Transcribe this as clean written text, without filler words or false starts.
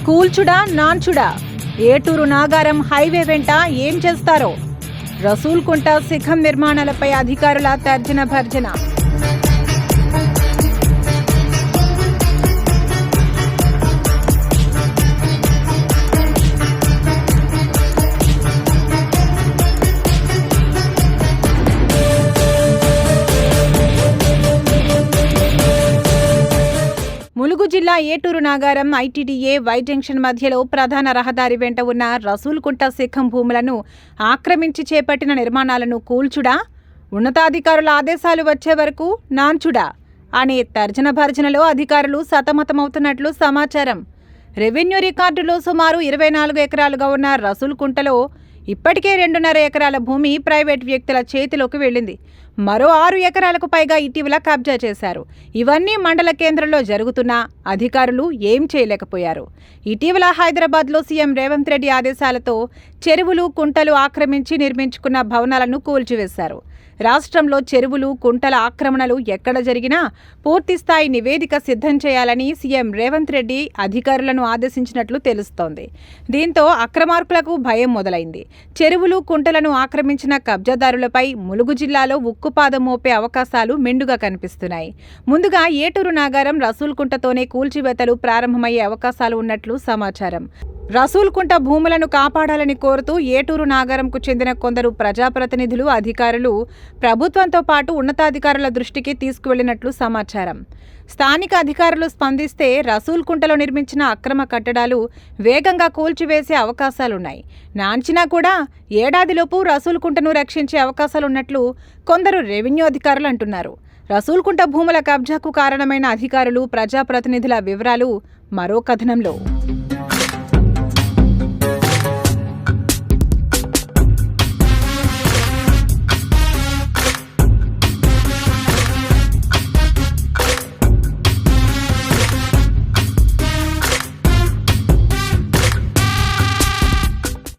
కూల్చుడా నాన్చుడా ఏటూరు Nagaram highway వెంట ఏం చేస్తారో రసూల్కుంట శిఖం నిర్మాణాలపై అధికారుల తర్జన భర్జన. ములుగు జిల్లా ఏటూరు నాగారం ఐటీడీఏ వై జంక్షన్ మధ్యలో ప్రధాన రహదారి వెంట ఉన్న రసూల్కుంట శిఖం భూములను ఆక్రమించి చేపట్టిన నిర్మాణాలను కూల్చుడా, ఉన్నతాధికారుల ఆదేశాలు వచ్చే వరకు నాన్చుడా అనే తర్జన భర్జనలో అధికారులు సతమతమవుతున్నట్లు సమాచారం. రెవెన్యూ రికార్డులో సుమారు 24 ఎకరాలుగా ఉన్న రసూల్కుంటలో ఇప్పటికే 2.5 ఎకరాల భూమి ప్రైవేట్ వ్యక్తుల చేతిలోకి వెళ్ళింది. మరో 6 ఎకరాలకు పైగా ఇటీవల కబ్జా చేశారు. ఇవన్నీ మండల కేంద్రంలో జరుగుతున్నా అధికారులు ఏం చేయలేకపోయారు. ఇటీవల హైదరాబాద్లో సీఎం రేవంత్ రెడ్డి ఆదేశాలతో చెరువులు, కుంటలు ఆక్రమించి నిర్మించుకున్న భవనాలను కూల్చివేశారు. రాష్ట్రంలో చెరువులు, కుంటల ఆక్రమణలు ఎక్కడ జరిగినా పూర్తిస్థాయి నివేదిక సిద్ధం చేయాలని సీఎం రేవంత్ రెడ్డి అధికారులను ఆదేశించినట్లు తెలుస్తోంది. దీంతో అక్రమార్కులకు భయం మొదలైంది. చెరువులు, కుంటలను ఆక్రమించిన కబ్జాదారులపై ములుగు జిల్లాలో ఉక్కుపాదం మోపే అవకాశాలు మెండుగా కనిపిస్తున్నాయి. ముందుగా ఏటూరు నాగారం రసూల్కుంటతోనే కూల్చివేతలు ప్రారంభమయ్యే అవకాశాలు ఉన్నట్లు సమాచారం. రసూల్కుంట భూములను కాపాడాలని కోరుతూ ఏటూరు నాగారంకు చెందిన కొందరు ప్రజాప్రతినిధులు, అధికారులు ప్రభుత్వంతో పాటు ఉన్నతాధికారుల దృష్టికి తీసుకువెళ్లినట్లు సమాచారం. స్థానిక అధికారులు స్పందిస్తే రసూల్కుంటలో నిర్మించిన అక్రమ కట్టడాలు వేగంగా కూల్చివేసే అవకాశాలున్నాయి. నాంచినా కూడా ఏడాదిలోపు రసూల్కుంటను రక్షించే అవకాశాలున్నట్లు కొందరు రెవెన్యూ అధికారులు అంటున్నారు. రసూల్కుంట భూముల కబ్జాకు కారణమైన అధికారులు, ప్రజాప్రతినిధుల వివరాలు మరో కథనంలో.